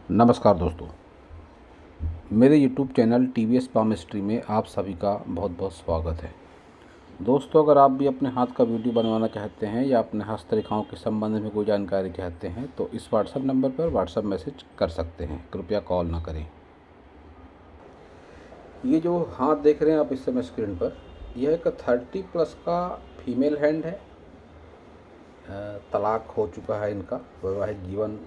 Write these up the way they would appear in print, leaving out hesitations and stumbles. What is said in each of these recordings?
नमस्कार दोस्तों, मेरे YouTube चैनल TVS पामिस्ट्री में आप सभी का बहुत बहुत स्वागत है। दोस्तों, अगर आप भी अपने हाथ का वीडियो बनवाना चाहते हैं या अपने हस्तरेखाओं के संबंध में कोई जानकारी चाहते हैं तो इस व्हाट्सएप नंबर पर व्हाट्सएप मैसेज कर सकते हैं, कृपया कॉल ना करें। ये जो हाथ देख रहे हैं आप इस समय स्क्रीन पर, यह एक 30+ का फीमेल हैंड है। तलाक हो चुका है इनका, वैवाहिक जीवन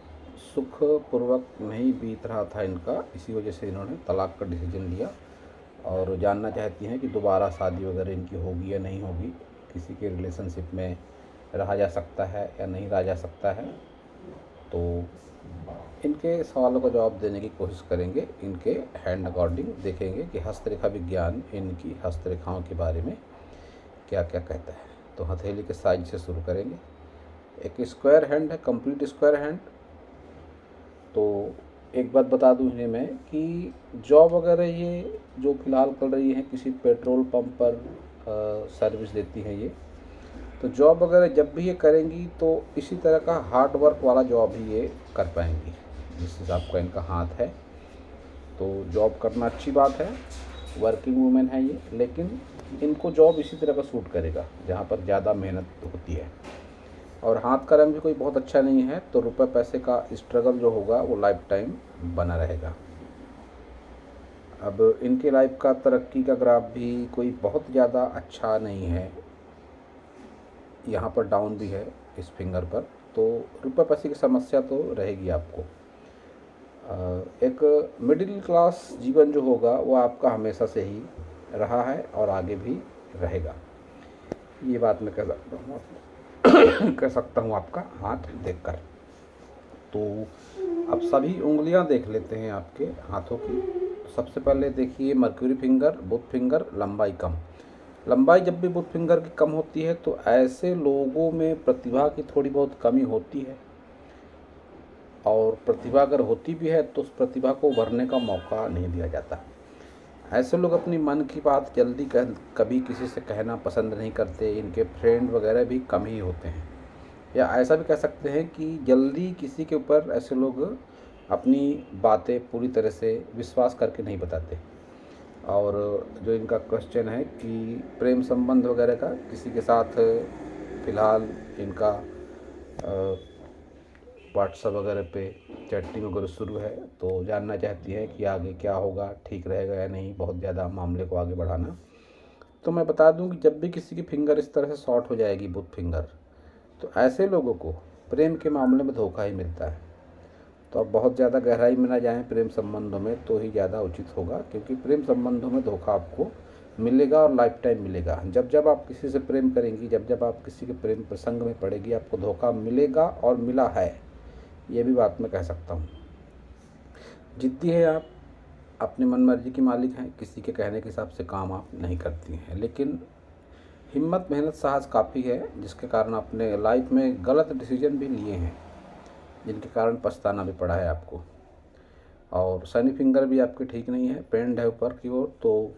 सुखपूर्वक नहीं बीत रहा था इनका, इसी वजह से इन्होंने तलाक का डिसीजन लिया और जानना चाहती हैं कि दोबारा शादी वगैरह इनकी होगी या नहीं होगी, किसी के रिलेशनशिप में रहा जा सकता है या नहीं रहा जा सकता है। तो इनके सवालों का जवाब देने की कोशिश करेंगे। इनके हैंड अकॉर्डिंग देखेंगे कि हस्तरेखा विज्ञान इनकी हस्तरेखाओं के बारे में क्या क्या कहता है। तो हथेली के साइज से शुरू करेंगे। एक स्क्वायर हैंड है, कंप्लीट स्क्वायर हैंड। तो एक बात बता दूं इन्हें मैं कि जॉब वगैरह ये जो फ़िलहाल कर रही हैं, किसी पेट्रोल पंप पर सर्विस देती हैं ये। तो जॉब वगैरह जब भी ये करेंगी तो इसी तरह का हार्ड वर्क वाला जॉब ही ये कर पाएंगी, जिस हिसाब का इनका हाथ है। तो जॉब करना अच्छी बात है, वर्किंग वूमेन है ये, लेकिन इनको जॉब इसी तरह का सूट करेगा जहाँ पर ज़्यादा मेहनत होती है। और हाथ का रंग भी कोई बहुत अच्छा नहीं है, तो रुपए पैसे का स्ट्रगल जो होगा वो लाइफ टाइम बना रहेगा। अब इनके लाइफ का तरक्की का ग्राफ भी कोई बहुत ज़्यादा अच्छा नहीं है, यहाँ पर डाउन भी है इस फिंगर पर। तो रुपए पैसे की समस्या तो रहेगी आपको। एक मिडिल क्लास जीवन जो होगा वो आपका हमेशा से ही रहा है और आगे भी रहेगा, ये बात मैं कह सकता हूँ आपका हाथ देखकर। तो अब सभी उंगलियां देख लेते हैं आपके हाथों की। सबसे पहले देखिए मर्क्यूरी फिंगर, बुध फिंगर, लंबाई कम। लंबाई जब भी बुध फिंगर की कम होती है तो ऐसे लोगों में प्रतिभा की थोड़ी बहुत कमी होती है, और प्रतिभा अगर होती भी है तो उस प्रतिभा को उभरने का मौका नहीं दिया जाता। ऐसे लोग अपनी मन की बात जल्दी कभी किसी से कहना पसंद नहीं करते। इनके फ्रेंड वगैरह भी कम ही होते हैं, या ऐसा भी कह सकते हैं कि जल्दी किसी के ऊपर ऐसे लोग अपनी बातें पूरी तरह से विश्वास करके नहीं बताते। और जो इनका क्वेश्चन है कि प्रेम संबंध वगैरह का किसी के साथ फ़िलहाल इनका व्हाट्सएप वगैरह पे चैटिंग वगैरह शुरू है, तो जानना चाहती है कि आगे क्या होगा, ठीक रहेगा या नहीं, बहुत ज़्यादा मामले को आगे बढ़ाना। तो मैं बता दूं कि जब भी किसी की फिंगर इस तरह से शॉर्ट हो जाएगी, बुध फिंगर, तो ऐसे लोगों को प्रेम के मामले में धोखा ही मिलता है। तो अब बहुत ज़्यादा गहराई में ना जाएं प्रेम संबंधों में, तो ही ज़्यादा उचित होगा, क्योंकि प्रेम संबंधों में धोखा आपको मिलेगा और लाइफ टाइम मिलेगा। जब जब आप किसी से प्रेम करेंगी, जब जब आप किसी के प्रेम प्रसंग में पड़ेगी, आपको धोखा मिलेगा और मिला है, ये भी बात मैं कह सकता हूँ। जिद्दी है आप, अपनी मनमर्जी की मालिक हैं, किसी के कहने के हिसाब से काम आप नहीं करती हैं, लेकिन हिम्मत, मेहनत, साहस काफ़ी है, जिसके कारण आपने लाइफ में गलत डिसीजन भी लिए हैं, जिनके कारण पछताना भी पड़ा है आपको। और शनि फिंगर भी आपकी ठीक नहीं है, पेंड है ऊपर की ओर। तो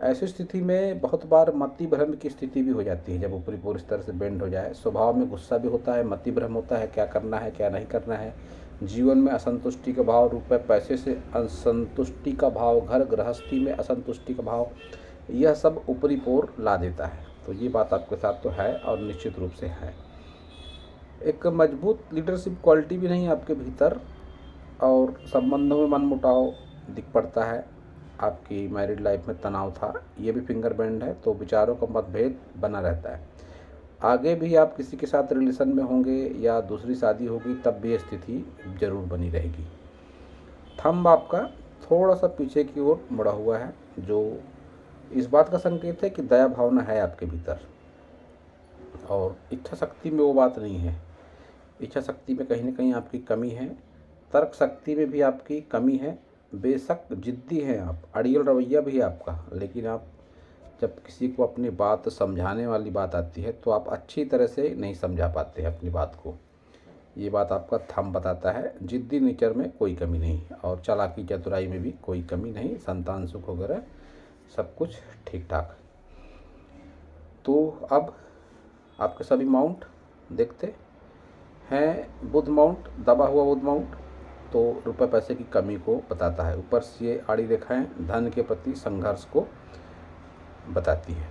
ऐसी स्थिति में बहुत बार मति भ्रम की स्थिति भी हो जाती है। जब ऊपरी पूरी इस तरह से बेंड हो जाए, स्वभाव में गुस्सा भी होता है, मति भ्रम होता है, क्या करना है क्या नहीं करना है। जीवन में असंतुष्टि का भाव, रुपए पैसे से असंतुष्टि का भाव, घर गृहस्थी में असंतुष्टि का भाव, यह सब ऊपरी पोर ला देता है। तो ये बात आपके साथ तो है और निश्चित रूप से है। एक मजबूत लीडरशिप क्वालिटी भी नहीं आपके भीतर, और संबंधों में मनमुटाव दिख पड़ता है। आपकी मैरिड लाइफ में तनाव था, ये भी फिंगर बैंड है, तो विचारों का मतभेद बना रहता है। आगे भी आप किसी के साथ रिलेशन में होंगे या दूसरी शादी होगी, तब भी ये स्थिति जरूर बनी रहेगी। थंब आपका थोड़ा सा पीछे की ओर मुड़ा हुआ है, जो इस बात का संकेत है कि दया भावना है आपके भीतर, और इच्छा शक्ति में वो बात नहीं है। इच्छा शक्ति में कहीं ना कहीं आपकी कमी है, तर्क शक्ति में भी आपकी कमी है। बेशक जिद्दी हैं आप, अड़ियल रवैया भी है आपका, लेकिन आप जब किसी को अपनी बात समझाने वाली बात आती है तो आप अच्छी तरह से नहीं समझा पाते हैं अपनी बात को। ये बात आपका थंब बताता है। जिद्दी नेचर में कोई कमी नहीं, और चालाकी चतुराई में भी कोई कमी नहीं, संतान सुख वगैरह सब कुछ ठीक ठाक। तो अब आपके सभी माउंट देखते हैं। बुध माउंट, दबा हुआ बुध माउंट, तो रुपए पैसे की कमी को बताता है। ऊपर से ये आड़ी रेखाएं धन के प्रति संघर्ष को बताती है।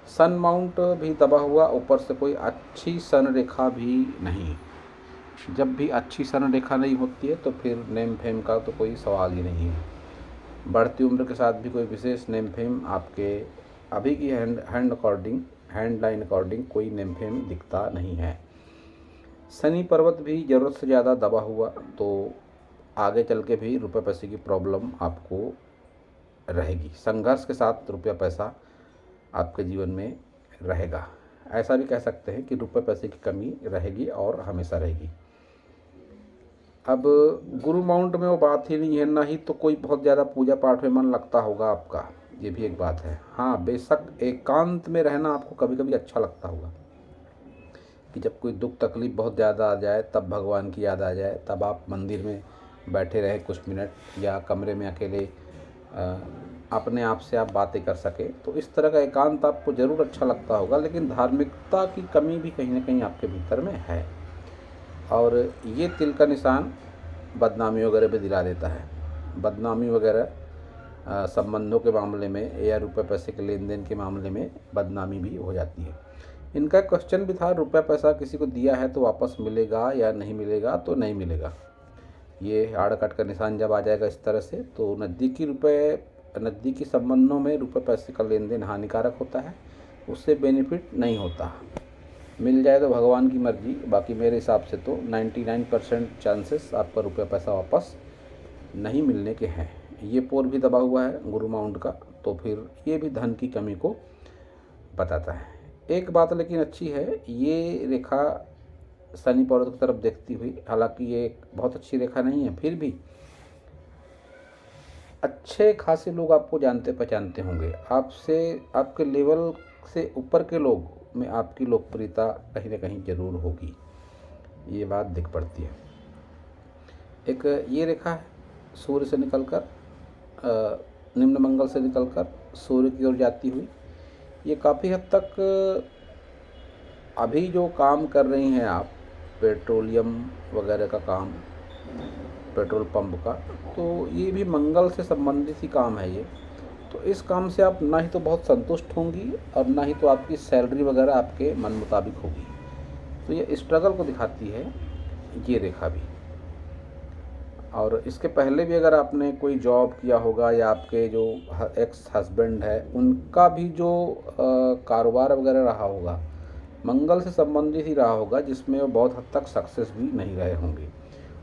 सन माउंट भी दबा हुआ, ऊपर से कोई अच्छी सन रेखा भी नहीं। जब भी अच्छी सन रेखा नहीं होती है तो फिर नेम फेम का तो कोई सवाल ही नहीं है। बढ़ती उम्र के साथ भी कोई विशेष नेम फेम आपके अभी की हैंड लाइन अकॉर्डिंग कोई नेम फेम दिखता नहीं है। शनि पर्वत भी ज़रूरत से ज़्यादा दबा हुआ तो आगे चल के भी रुपये पैसे की प्रॉब्लम आपको रहेगी। संघर्ष के साथ रुपया पैसा आपके जीवन में रहेगा। ऐसा भी कह सकते हैं कि रुपये पैसे की कमी रहेगी और हमेशा रहेगी। अब गुरु माउंट में वो बात ही नहीं है, ना ही तो कोई बहुत ज़्यादा पूजा पाठ में मन लगता होगा आपका, ये भी एक बात है। हाँ, बेशक एकांत में रहना आपको कभी कभी अच्छा लगता होगा कि जब कोई दुख तकलीफ़ बहुत ज़्यादा आ जाए तब भगवान की याद आ जाए, तब आप मंदिर में बैठे रहें कुछ मिनट या कमरे में अकेले अपने आप से आप बातें कर सके, तो इस तरह का एकांत आपको ज़रूर अच्छा लगता होगा। लेकिन धार्मिकता की कमी भी कहीं ना कहीं आपके भीतर में है और ये तिल का निशान बदनामी वगैरह भी दिला देता है। बदनामी वगैरह संबंधों के मामले में या रुपये पैसे के लेन देन के मामले में बदनामी भी हो जाती है। इनका क्वेश्चन भी था, रुपया पैसा किसी को दिया है तो वापस मिलेगा या नहीं मिलेगा? तो नहीं मिलेगा। ये हाड़ कट का निशान जब आ जाएगा इस तरह से तो नज़दीकी संबंधों में रुपये पैसे का लेन देन हानिकारक होता है, उससे बेनिफिट नहीं होता। मिल जाए तो भगवान की मर्जी, बाकी मेरे हिसाब से तो 99% चांसेस आपका रुपया पैसा वापस नहीं मिलने के हैं। ये पोर भी दबा हुआ है गुरु माउंट का, तो फिर ये भी धन की कमी को बताता है। एक बात लेकिन अच्छी है, ये रेखा शनि पर्वत की तरफ देखती हुई, हालांकि ये एक बहुत अच्छी रेखा नहीं है, फिर भी अच्छे खासे लोग आपको जानते पहचानते होंगे। आपसे आपके लेवल से ऊपर के लोग में आपकी लोकप्रियता कहीं ना कहीं जरूर होगी, ये बात दिख पड़ती है। एक ये रेखा है सूर्य से निकलकर निम्न मंगल से निकलकर सूर्य की ओर जाती हुई, ये काफ़ी हद तक अभी जो काम कर रही हैं आप, पेट्रोलियम वगैरह का काम, पेट्रोल पंप का, तो ये भी मंगल से संबंधित ही काम है ये। तो इस काम से आप ना ही तो बहुत संतुष्ट होंगी और ना ही तो आपकी सैलरी वगैरह आपके मन मुताबिक होगी। तो ये स्ट्रगल को दिखाती है ये रेखा भी। और इसके पहले भी अगर आपने कोई जॉब किया होगा या आपके जो एक्स हस्बैंड है उनका भी जो कारोबार वगैरह रहा होगा, मंगल से संबंधित ही रहा होगा, जिसमें वो बहुत हद तक सक्सेस भी नहीं रहे होंगे।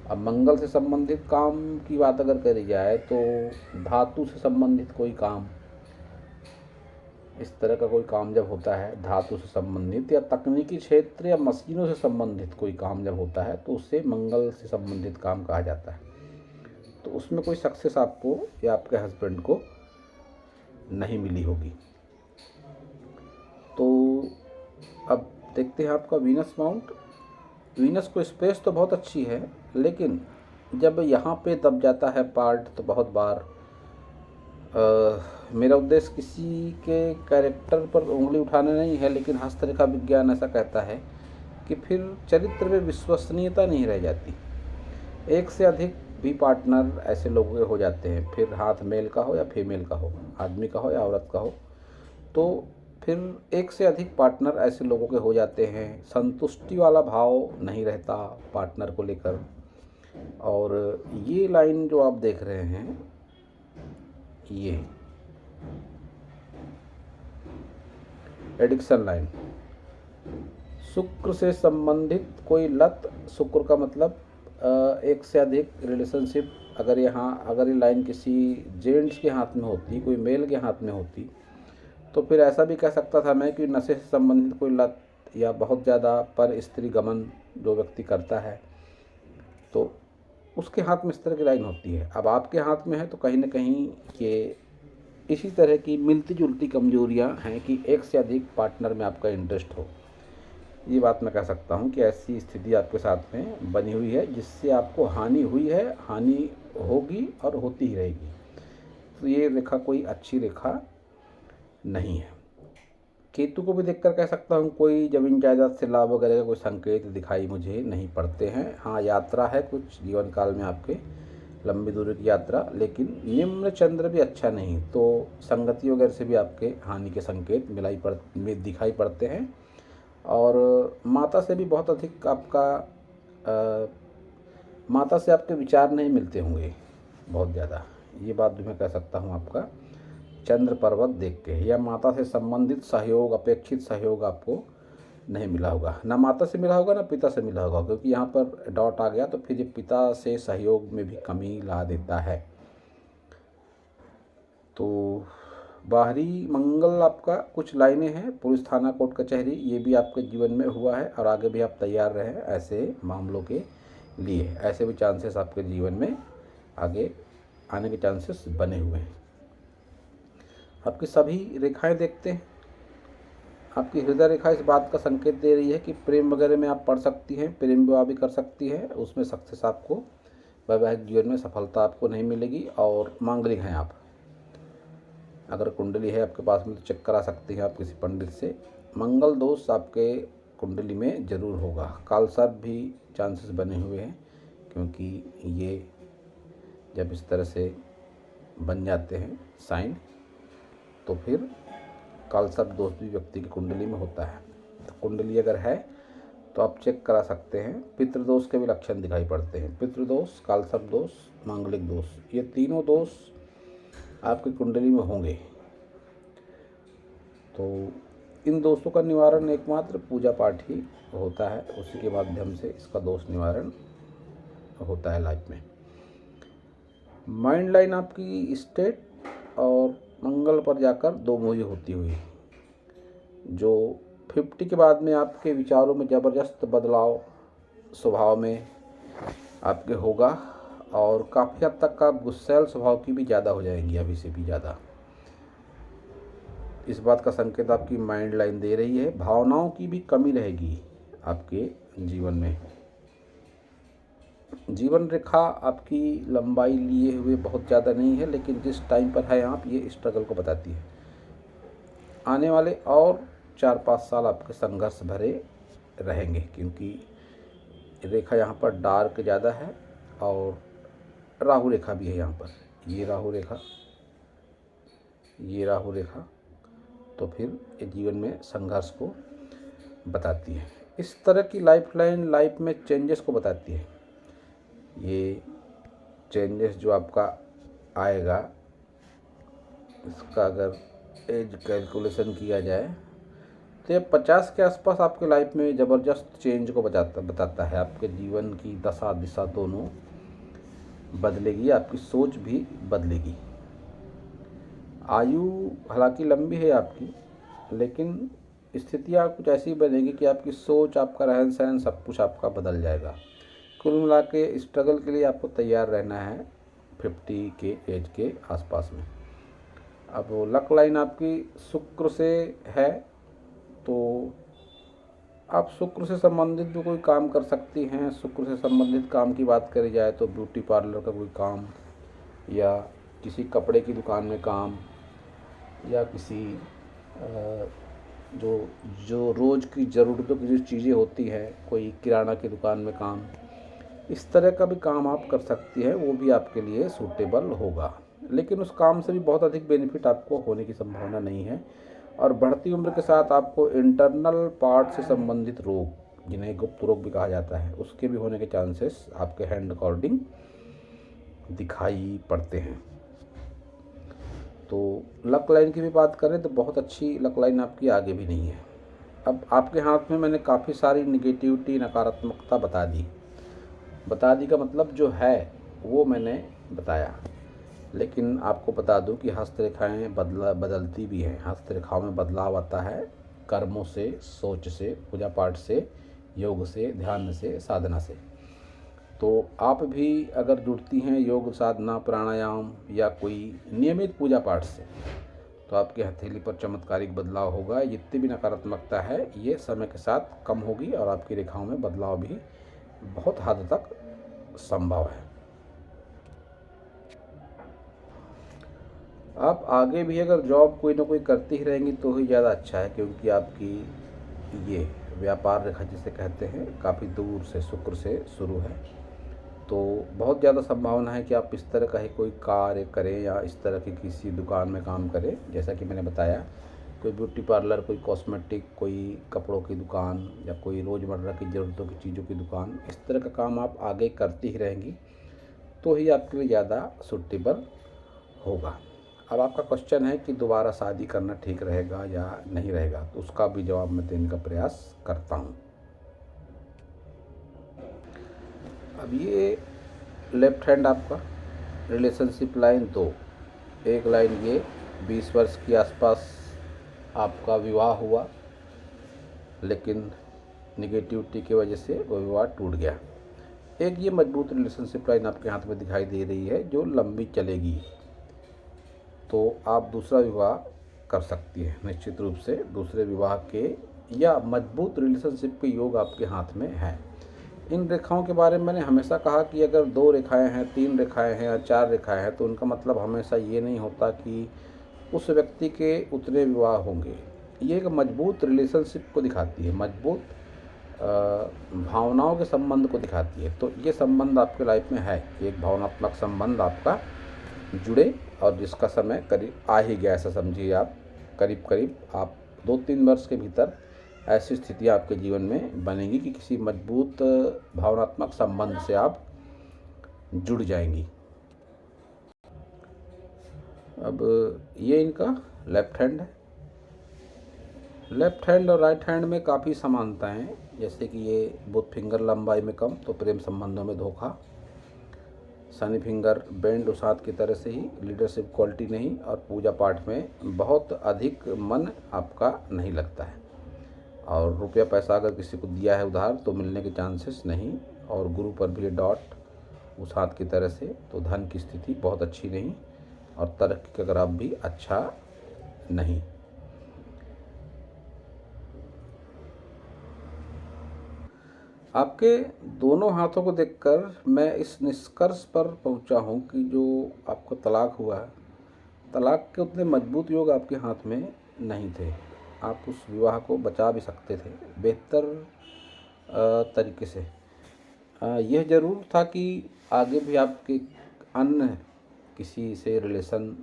अब मंगल से संबंधित काम की बात अगर करी जाए तो धातु से संबंधित कोई काम, इस तरह का कोई काम जब होता है धातु से संबंधित या तकनीकी क्षेत्र या मशीनों से संबंधित कोई काम जब होता है तो उसे मंगल से संबंधित काम कहा जाता है। तो उसमें कोई सक्सेस आपको या आपके हस्बैंड को नहीं मिली होगी। तो अब देखते हैं आपका वीनस माउंट। वीनस को स्पेस तो बहुत अच्छी है, लेकिन जब यहाँ पे दब जाता है पार्ट तो बहुत बार मेरा उद्देश्य किसी के कैरेक्टर पर उंगली उठाना नहीं है, लेकिन हस्तरेखा विज्ञान ऐसा कहता है कि फिर चरित्र में विश्वसनीयता नहीं रह जाती। एक से अधिक भी पार्टनर ऐसे लोगों के हो जाते हैं, फिर हाथ मेल का हो या फीमेल का हो, आदमी का हो या औरत का हो, तो फिर एक से अधिक पार्टनर ऐसे लोगों के हो जाते हैं। संतुष्टि वाला भाव नहीं रहता पार्टनर को लेकर। और ये लाइन जो आप देख रहे हैं, ये एडिक्शन लाइन, शुक्र से संबंधित कोई लत, शुक्र का मतलब एक से अधिक रिलेशनशिप। अगर ये लाइन किसी जेंट्स के हाथ में होती, कोई मेल के हाथ में होती, तो फिर ऐसा भी कह सकता था मैं कि नशे से संबंधित कोई लत या बहुत ज़्यादा पर स्त्री गमन जो व्यक्ति करता है तो उसके हाथ में इस तरह की लाइन होती है। अब आपके हाथ में है तो कहीं ना कहीं ये इसी तरह की मिलती जुलती कमजोरियां हैं कि एक से अधिक पार्टनर में आपका इंटरेस्ट हो। ये बात मैं कह सकता हूँ कि ऐसी स्थिति आपके साथ में बनी हुई है जिससे आपको हानि हुई है, हानि होगी और होती ही रहेगी। तो ये रेखा कोई अच्छी रेखा नहीं है। केतु को भी देखकर कह सकता हूँ कोई ज़मीन जायदाद से लाभ वगैरह का कोई संकेत दिखाई मुझे नहीं पड़ते हैं। हाँ, यात्रा है कुछ जीवन काल में आपके, लंबी दूरी की यात्रा, लेकिन निम्न चंद्र भी अच्छा नहीं, तो संगति वगैरह से भी आपके हानि के संकेत दिखाई पड़ते हैं। और माता से भी बहुत अधिक आपका माता से आपके विचार नहीं मिलते होंगे बहुत ज़्यादा, ये बात भी मैं कह सकता हूँ आपका चंद्र पर्वत देख के, या माता से संबंधित सहयोग, अपेक्षित सहयोग आपको नहीं मिला होगा। ना माता से मिला होगा ना पिता से मिला होगा, क्योंकि यहाँ पर डॉट आ गया, तो फिर ये पिता से सहयोग में भी कमी ला देता है। तो बाहरी मंगल आपका कुछ लाइनें हैं, पुलिस थाना कोर्ट कचहरी, ये भी आपके जीवन में हुआ है और आगे भी आप तैयार रहें ऐसे मामलों के लिए। ऐसे भी चांसेस आपके जीवन में आगे आने के चांसेस बने हुए हैं। आपकी सभी रेखाएं देखते हैं, आपकी हृदय रेखा इस बात का संकेत दे रही है कि प्रेम वगैरह में आप पढ़ सकती हैं, प्रेम विवाह भी कर सकती हैं, उसमें सक्सेस आपको, वैवाहिक जीवन में सफलता आपको नहीं मिलेगी। और मांगलिक हैं आप, अगर कुंडली है आपके पास में तो चेक करा सकती हैं आप किसी पंडित से। मंगल दोष आपके कुंडली में जरूर होगा। कालसर्प भी चांसेस बने हुए हैं, क्योंकि ये जब इस तरह से बन जाते हैं साइन, तो फिर कालसर्प दोष भी व्यक्ति की कुंडली में होता है। तो कुंडली अगर है तो आप चेक करा सकते हैं। पितृदोष के भी लक्षण दिखाई पड़ते हैं, पितृदोष, कालसर्प दोष, मांगलिक दोष, ये तीनों दोष आपकी कुंडली में होंगे। तो इन दोषों का निवारण एकमात्र पूजा पाठ ही होता है, उसी के माध्यम से इसका दोष निवारण होता है लाइफ में। माइंड लाइन आपकी स्टेट और मंगल पर जाकर दो मुही होती हुई, जो 50 के बाद में आपके विचारों में ज़बरदस्त बदलाव स्वभाव में आपके होगा, और काफ़ी हद तक आप गुस्सैल स्वभाव की भी ज़्यादा हो जाएंगी, अभी से भी ज़्यादा। इस बात का संकेत आपकी माइंड लाइन दे रही है। भावनाओं की भी कमी रहेगी आपके जीवन में। जीवन रेखा आपकी लंबाई लिए हुए बहुत ज़्यादा नहीं है, लेकिन जिस टाइम पर है आप, ये स्ट्रगल को बताती है। आने वाले और 4-5 साल आपके संघर्ष भरे रहेंगे, क्योंकि रेखा यहाँ पर डार्क ज़्यादा है और राहु रेखा भी है यहाँ पर। ये राहु रेखा, ये राहु रेखा, तो फिर ये जीवन में संघर्ष को बताती है। इस तरह की लाइफ लाइन लाइफ में चेंजेस को बताती है। ये चेंजेस जो आपका आएगा, इसका अगर एज कैलकुलेशन किया जाए तो ये 50 के आसपास आपके लाइफ में ज़बरदस्त चेंज को बताता है। आपके जीवन की दशा दिशा दोनों बदलेगी, आपकी सोच भी बदलेगी। आयु हालांकि लंबी है आपकी, लेकिन स्थितियाँ कुछ ऐसी बनेगी कि आपकी सोच, आपका रहन सहन, सब कुछ आपका बदल जाएगा। कुल मिला के स्ट्रगल के लिए आपको तैयार रहना है 50 के एज के आसपास में। अब लक लाइन आपकी शुक्र से है, तो आप शुक्र से संबंधित भी कोई काम कर सकती हैं। शुक्र से संबंधित काम की बात करी जाए तो ब्यूटी पार्लर का कोई काम, या किसी कपड़े की दुकान में काम, या किसी जो रोज़ की ज़रूरतों की जो चीज़ें होती हैं, कोई किराना की दुकान में काम, इस तरह का भी काम आप कर सकती हैं। वो भी आपके लिए सूटेबल होगा, लेकिन उस काम से भी बहुत अधिक बेनिफिट आपको होने की संभावना नहीं है। और बढ़ती उम्र के साथ आपको इंटरनल पार्ट से संबंधित रोग, जिन्हें गुप्त रोग भी कहा जाता है, उसके भी होने के चांसेस आपके हैंड अकॉर्डिंग दिखाई पड़ते हैं। तो लक लाइन की भी बात करें तो बहुत अच्छी लक लाइन आपकी आगे भी नहीं है। अब आपके हाथ में मैंने काफ़ी सारी निगेटिविटी, नकारात्मकता बता दी का मतलब जो है वो मैंने बताया। लेकिन आपको बता दूं कि हस्तरेखाएँ बदलती भी हैं। हस्तरेखाओं में बदलाव आता है कर्मों से, सोच से, पूजा पाठ से, योग से, ध्यान से, साधना से। तो आप भी अगर जुड़ती हैं योग, साधना, प्राणायाम या कोई नियमित पूजा पाठ से, तो आपकी हथेली पर चमत्कारिक बदलाव होगा। जितनी भी नकारात्मकता है ये समय के साथ कम होगी, और आपकी रेखाओं में बदलाव भी बहुत हद तक संभव है। आप आगे भी अगर जॉब कोई ना कोई करती ही रहेंगी तो ही ज़्यादा अच्छा है, क्योंकि आपकी ये व्यापार रेखा जिसे कहते हैं काफ़ी दूर से शुक्र से शुरू है। तो बहुत ज़्यादा संभावना है कि आप इस तरह का ही कोई कार्य करें या इस तरह की किसी दुकान में काम करें। जैसा कि मैंने बताया, कोई ब्यूटी पार्लर, कोई कॉस्मेटिक, कोई कपड़ों की दुकान या कोई रोज़मर्रा की ज़रूरतों की चीज़ों की दुकान, इस तरह का काम आप आगे करती ही रहेंगी तो ही आपके लिए ज़्यादा सूटेबल होगा। अब आपका क्वेश्चन है कि दोबारा शादी करना ठीक रहेगा या नहीं रहेगा, तो उसका भी जवाब मैं देने का प्रयास करता हूँ। अब ये लेफ्ट हैंड आपका रिलेशनशिप लाइन 2, एक लाइन ये 20 वर्ष के आसपास आपका विवाह हुआ, लेकिन निगेटिविटी की वजह से वो विवाह टूट गया। एक ये मजबूत रिलेशनशिप लाइन आपके हाथ में दिखाई दे रही है जो लंबी चलेगी, तो आप दूसरा विवाह कर सकती है निश्चित रूप से। दूसरे विवाह के या मजबूत रिलेशनशिप के योग आपके हाथ में है। इन रेखाओं के बारे में मैंने हमेशा कहा कि अगर 2 रेखाएं हैं, 3 रेखाएं हैं या 4 रेखाएं हैं, तो उनका मतलब हमेशा ये नहीं होता कि उस व्यक्ति के उतने विवाह होंगे। ये एक मजबूत रिलेशनशिप को दिखाती है, मजबूत भावनाओं के संबंध को दिखाती है। तो ये संबंध आपके लाइफ में है, एक भावनात्मक संबंध आपका जुड़े और जिसका समय करीब आ ही गया, ऐसा समझिए आप। करीब करीब आप 2-3 वर्ष के भीतर ऐसी स्थितियाँ आपके जीवन में बनेंगी कि किसी मजबूत भावनात्मक संबंध से आप जुड़ जाएंगी। अब ये इनका लेफ्ट हैंड है। लेफ्ट हैंड और राइट हैंड में काफ़ी समानताएं हैं, जैसे कि ये बुध फिंगर लंबाई में कम तो प्रेम संबंधों में धोखा, शनि फिंगर बेंड उस हाथ की तरह से ही लीडरशिप क्वालिटी नहीं, और पूजा पाठ में बहुत अधिक मन आपका नहीं लगता है, और रुपया पैसा अगर किसी को दिया है उधार तो मिलने के चांसेस नहीं, और गुरु पर भी डॉट उस हाथ की तरह से, तो धन की स्थिति बहुत अच्छी नहीं और तरक्की का ग्राफ भी अच्छा नहीं। आपके दोनों हाथों को देखकर मैं इस निष्कर्ष पर पहुंचा हूं कि जो आपको तलाक हुआ है, तलाक के उतने मजबूत योग आपके हाथ में नहीं थे। आप उस विवाह को बचा भी सकते थे बेहतर तरीके से। यह ज़रूर था कि आगे भी आपके अन्य किसी से रिलेशन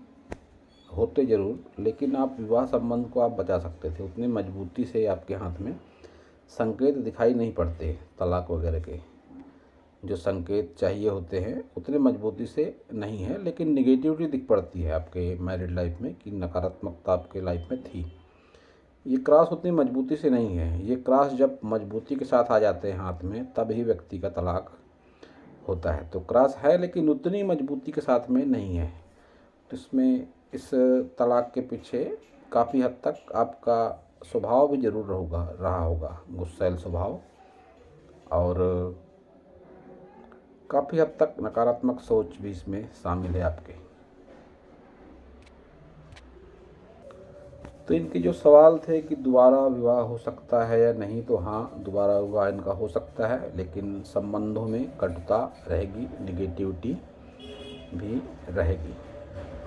होते ज़रूर, लेकिन आप विवाह संबंध को आप बचा सकते थे। उतनी मजबूती से आपके हाथ में संकेत दिखाई नहीं पड़ते, तलाक वगैरह के जो संकेत चाहिए होते हैं उतने मजबूती से नहीं है, लेकिन निगेटिविटी दिख पड़ती है आपके मैरिड लाइफ में कि नकारात्मकता आपके लाइफ में थी। ये क्रॉस उतनी मजबूती से नहीं है। ये क्रॉस जब मजबूती के साथ आ जाते हैं हाथ में तब ही व्यक्ति का तलाक होता है। तो क्रॉस है लेकिन उतनी मजबूती के साथ में नहीं है। तो इसमें इस तलाक के पीछे काफ़ी हद तक आपका स्वभाव भी ज़रूर रहा होगा, गुस्सैल स्वभाव, और काफ़ी हद तक नकारात्मक सोच भी इसमें शामिल है आपके। तो इनके जो सवाल थे कि दोबारा विवाह हो सकता है या नहीं, तो हाँ, दोबारा विवाह इनका हो सकता है, लेकिन संबंधों में कटुता रहेगी, निगेटिविटी भी रहेगी,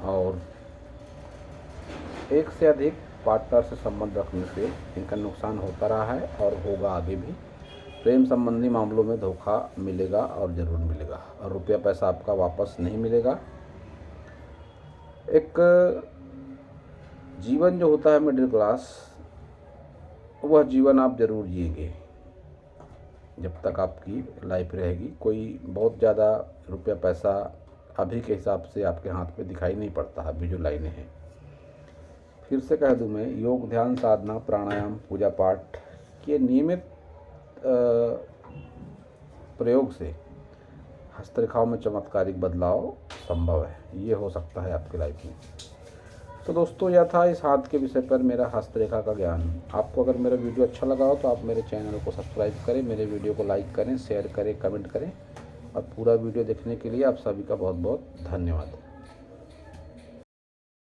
और एक से अधिक पार्टनर से संबंध रखने से इनका नुकसान होता रहा है और होगा आगे भी। प्रेम संबंधी मामलों में धोखा मिलेगा और ज़रूर मिलेगा, और रुपया पैसा आपका वापस नहीं मिलेगा। एक जीवन जो होता है मिडिल क्लास, वह जीवन आप ज़रूर जिएंगे जब तक आपकी लाइफ रहेगी। कोई बहुत ज़्यादा रुपया पैसा अभी के हिसाब से आपके हाथ में दिखाई नहीं पड़ता। अभी जो लाइनें हैं, फिर से कह दूं मैं, योग, ध्यान, साधना, प्राणायाम, पूजा पाठ के नियमित प्रयोग से हस्तरेखाओं में चमत्कारिक बदलाव संभव है। ये हो सकता है आपकी लाइफ में। तो दोस्तों, यह था इस हाथ के विषय पर मेरा हस्तरेखा का ज्ञान। आपको अगर मेरा वीडियो अच्छा लगा हो तो आप मेरे चैनल को सब्सक्राइब करें, मेरे वीडियो को लाइक करें, शेयर करें, कमेंट करें, और पूरा वीडियो देखने के लिए आप सभी का बहुत बहुत धन्यवाद।